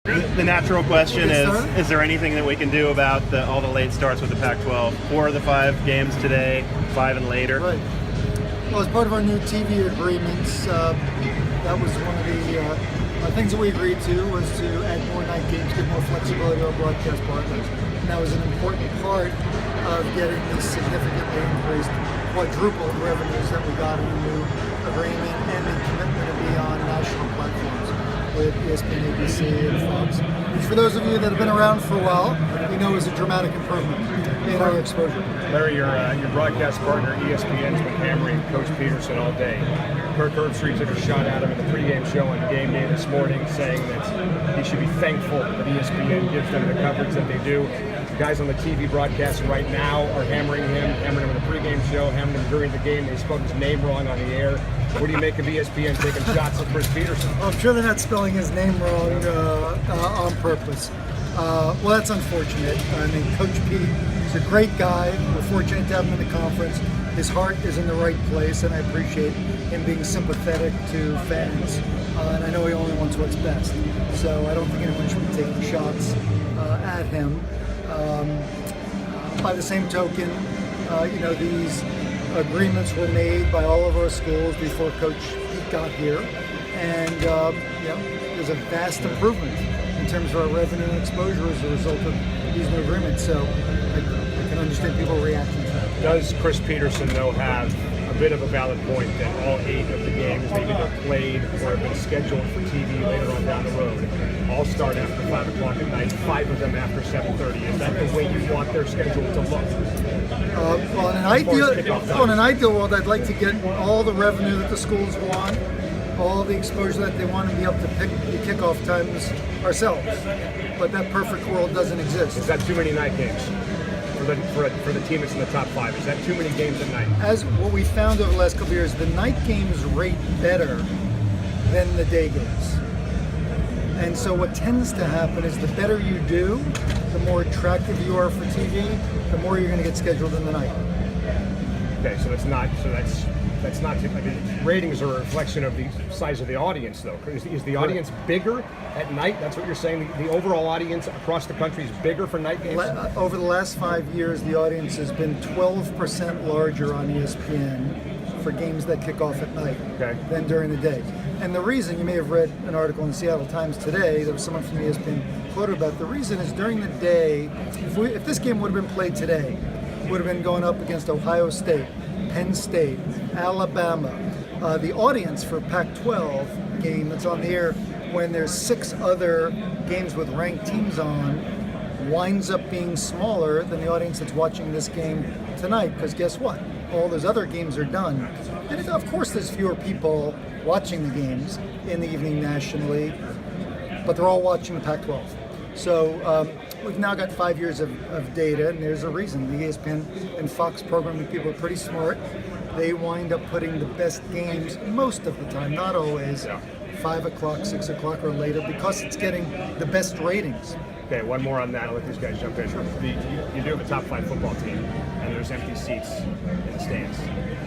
The natural question is there anything that we can do about all the late starts with the Pac-12? 4 of the 5 games today, 5 and later. Right. Well, as part of our new TV agreements, that was one of the things that we agreed to was to add more night games, give more flexibility to our broadcast partners. And that was an important part of getting the significantly increased quadruple revenues that we got in the new agreement and the commitment to be on national platforms with ESPN, ABC, and Fox. Which for those of you that have been around for a while, you know is a dramatic improvement in our exposure. Larry, your broadcast partner ESPN's been hammering Coach Peterson all day. Kirk Herbstreit took a shot at him in the pregame show on game day this morning, saying that he should be thankful that ESPN gives them the coverage that they do. The guys on the TV broadcast right now are hammering him in the pregame show, hammering him during the game. They spelled his name wrong on the air. What do you make of ESPN taking shots at Chris Peterson? I'm sure they're not spelling his name wrong on purpose. Well, that's unfortunate. I mean, Coach Pete is a great guy. We're fortunate to have him in the conference. His heart is in the right place, and I appreciate him being sympathetic to fans. And I know he only wants what's best. So I don't think anyone should be taking shots at him. By the same token, these agreements were made by all of our schools before Coach Pete got here, and there's a vast improvement in terms of our revenue and exposure as a result of these new agreements. So I can understand people reacting to that. Does Chris Peterson, though, have a bit of a valid point that all 8 of the games that either played or have been scheduled for TV later on down the road all start after 5 o'clock at night, 5 of them after 7:30? Is that the way you want their schedule to look? Well, in an ideal world, I'd like to get all the revenue that the schools want, all the exposure that they want, and be able to pick the kickoff times ourselves. But that perfect world doesn't exist. Is that too many night games for the team that's in the top 5? Is that too many games at night? As what we found over the last couple of years, the night games rate better than the day games. And so what tends to happen is the better you do, the more attractive you are for TV, the more you're going to get scheduled in the night. Okay, so that's not. I mean, ratings are a reflection of the size of the audience, though. Is the audience bigger at night? That's what you're saying. The overall audience across the country is bigger for night games. Over the last 5 years, the audience has been 12% larger on ESPN for games that kick off at night than during the day. And the reason, you may have read an article in the Seattle Times today, there was someone from ESPN quoted about the reason is during the day, if this game would have been played today, it would have been going up against Ohio State, Penn State, Alabama. The audience for Pac-12 game that's on the air when there's 6 other games with ranked teams on winds up being smaller than the audience that's watching this game tonight, because guess what? All those other games are done. And of course there's fewer people watching the games in the evening nationally, but they're all watching the Pac-12. So we've now got 5 years of data, and there's a reason. The ESPN and Fox programming people are pretty smart. They wind up putting the best games most of the time, not always, 5 o'clock, 6 o'clock or later, because it's getting the best ratings. Okay, one more on that. I'll let these guys jump in. You do have a top 5 football team, and there's empty seats in the stands.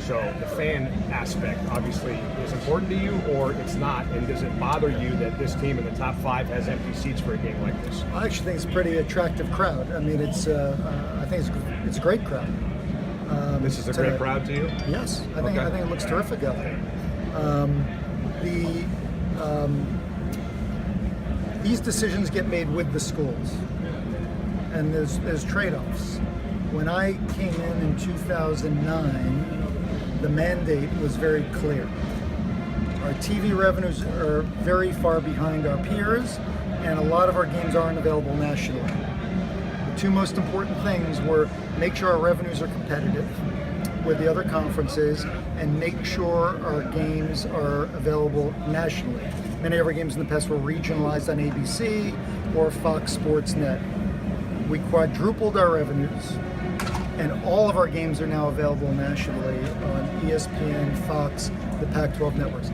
So the fan aspect obviously is important to you, or it's not. And does it bother you that this team in the top 5 has empty seats for a game like this? I actually think it's a pretty attractive crowd. I mean, I think it's a great crowd. This is a great crowd to you? Yes, I think it looks terrific out there. These decisions get made with the schools, and there's trade-offs. When I came in 2009, the mandate was very clear. Our TV revenues are very far behind our peers, and a lot of our games aren't available nationally. The 2 most important things were make sure our revenues are competitive with the other conferences, and make sure our games are available nationally. Many of our games in the past were regionalized on ABC or Fox Sports Net. We quadrupled our revenues, and all of our games are now available nationally on ESPN, Fox, the Pac-12 networks.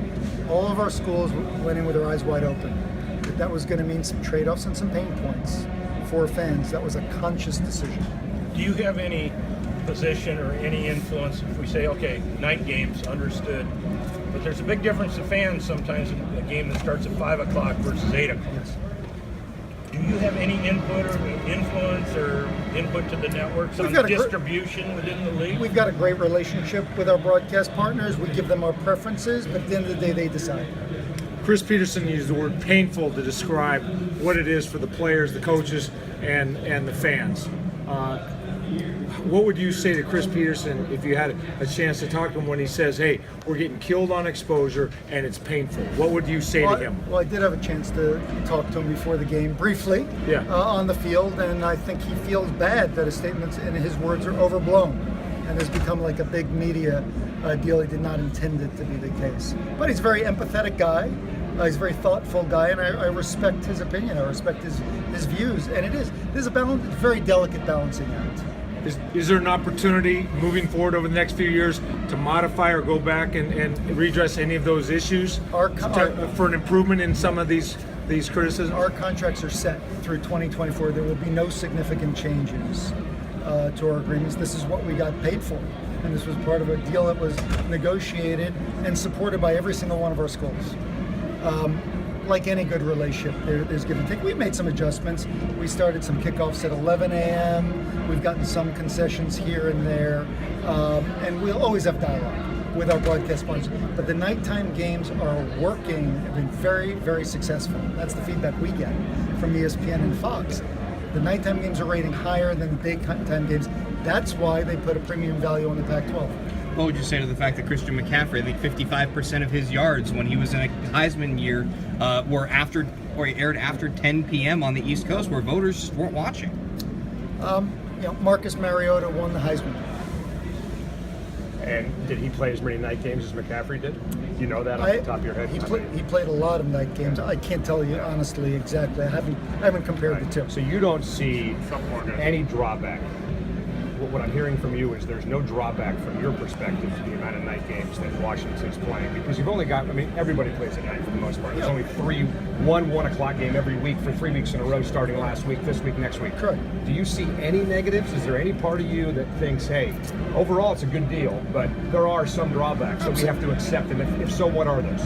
All of our schools went in with their eyes wide open. But that was going to mean some trade-offs and some pain points for fans. That was a conscious decision. Do you have any position or any influence if we say, okay, night games, understood, but there's a big difference to fans sometimes in a game that starts at 5 o'clock versus 8 o'clock. have any input or influence or input to the networks on distribution within the league? We've got a great relationship with our broadcast partners. We give them our preferences, but at the end of the day, they decide. Chris Peterson used the word painful to describe what it is for the players, the coaches, and the fans. What would you say to Chris Peterson if you had a chance to talk to him when he says, hey, we're getting killed on exposure and it's painful? What would you say to him? Well, I did have a chance to talk to him before the game briefly on the field, and I think he feels bad that his statements and his words are overblown and has become like a big media deal. He did not intend it to be the case. But he's a very empathetic guy. He's a very thoughtful guy, and I respect his opinion. I respect his views, and there's a balance, it's a very delicate balancing act. Is there an opportunity moving forward over the next few years to modify or go back and redress any of those issues for an improvement in some of these criticisms? Our contracts are set through 2024. There will be no significant changes to our agreements. This is what we got paid for, and this was part of a deal that was negotiated and supported by every single one of our schools. Like any good relationship, there's give and take. We've made some adjustments. We started some kickoffs at 11 a.m. We've gotten some concessions here and there, and we'll always have dialogue with our broadcast partners. But the nighttime games are working, have been very, very successful. That's the feedback we get from ESPN and Fox. The nighttime games are rating higher than the daytime games. That's why they put a premium value on the Pac-12. What would you say to the fact that Christian McCaffrey, I think 55% of his yards when he was in a Heisman year were aired after 10 p.m. on the East Coast, where voters just weren't watching? Marcus Mariota won the Heisman. And did he play as many night games as McCaffrey did? Do you know that off the top of your head? He played a lot of night games. I can't tell you honestly exactly. I haven't compared the two. So you don't see any drawback. What I'm hearing from you is there's no drawback from your perspective to the amount of night games that Washington's playing, because you've only got, everybody plays at night for the most part. There's only 1 o'clock game every week for 3 weeks in a row, starting last week, this week, next week. Correct. Do you see any negatives? Is there any part of you that thinks, hey, overall it's a good deal, but there are some drawbacks, so we have to accept them? If so, what are those?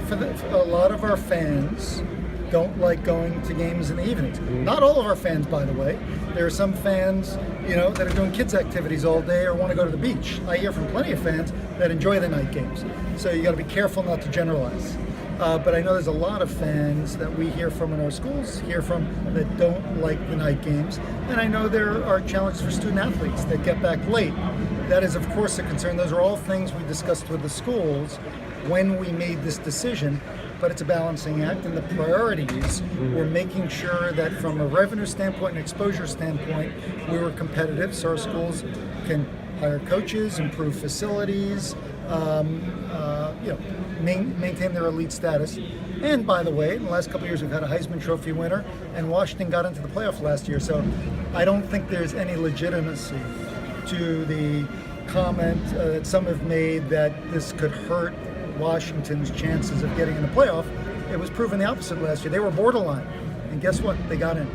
For a lot of our fans don't like going to games in the evenings. Not all of our fans, by the way. There are some fans, that are doing kids' activities all day or want to go to the beach. I hear from plenty of fans that enjoy the night games. So you got to be careful not to generalize. But I know there's a lot of fans that we hear from in our schools, that don't like the night games. And I know there are challenges for student athletes that get back late. That is, of course, a concern. Those are all things we discussed with the schools when we made this decision. But it's a balancing act, and the priorities were making sure that from a revenue standpoint and exposure standpoint, we were competitive, so our schools can hire coaches, improve facilities, maintain their elite status. And by the way, in the last couple of years, we've had a Heisman Trophy winner, and Washington got into the playoff last year. So I don't think there's any legitimacy to the comment that some have made that this could hurt Washington's chances of getting in the playoff. It was proven the opposite last year. They were borderline, and guess what? They got in.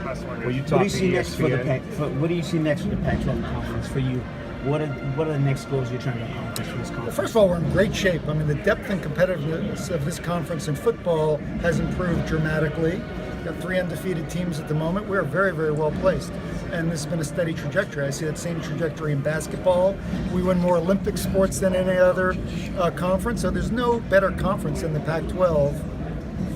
Well, you What do you talk see to next for the ESPN. What do you see next for the Pac-12 conference for you? What are the next goals you're trying to accomplish for this conference? Well, first of all, we're in great shape. The depth and competitiveness of this conference in football has improved dramatically. We've got 3 undefeated teams at the moment. We're very, very well placed. And this has been a steady trajectory. I see that same trajectory in basketball. We win more Olympic sports than any other conference. So there's no better conference than the Pac-12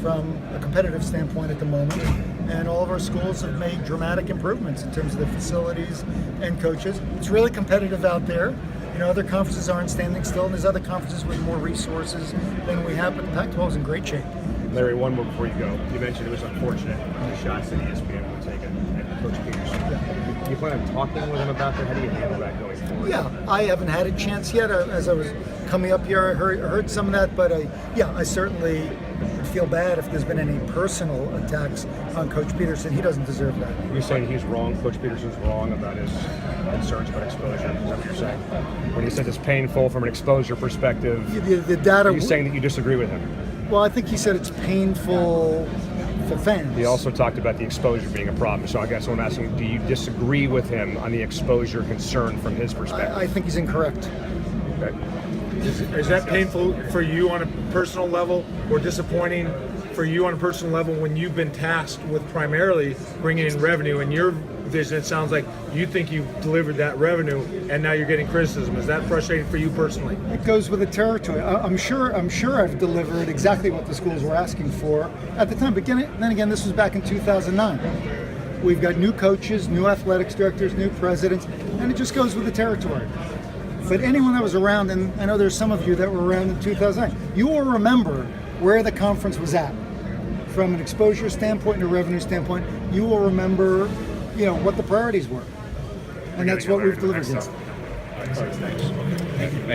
from a competitive standpoint at the moment. And all of our schools have made dramatic improvements in terms of the facilities and coaches. It's really competitive out there. Other conferences aren't standing still, and there's other conferences with more resources than we have, but the Pac-12 is in great shape. Larry, one more before you go. You mentioned it was unfortunate the shots that ESPN were taking at Coach Peterson. Do you plan on talking with him about that? How do you handle that going forward? Yeah, I haven't had a chance yet. As I was coming up here, I heard some of that, but I certainly would feel bad if there's been any personal attacks on Coach Peterson. He doesn't deserve that. You're saying he's wrong, Coach Peterson's wrong about his concerns about exposure? Is that what you're saying? When he said it's painful from an exposure perspective, the data. are you saying that you disagree with him? Well, I think he said it's painful for fans. He also talked about the exposure being a problem. So I guess what I'm asking, do you disagree with him on the exposure concern from his perspective? I think he's incorrect. Okay. Is that painful for you on a personal level, or disappointing for you on a personal level when you've been tasked with primarily bringing in revenue? In your vision, it sounds like you think you've delivered that revenue, and now you're getting criticism. Is that frustrating for you personally? It goes with the territory. I'm sure I've delivered exactly what the schools were asking for at the time. But then again, this was back in 2009. We've got new coaches, new athletics directors, new presidents, and it just goes with the territory. But anyone that was around, and I know there's some of you that were around in 2009, you will remember where the conference was at. From an exposure standpoint and a revenue standpoint, you will remember, what the priorities were. And that's what we've delivered against. Thanks. Thank you.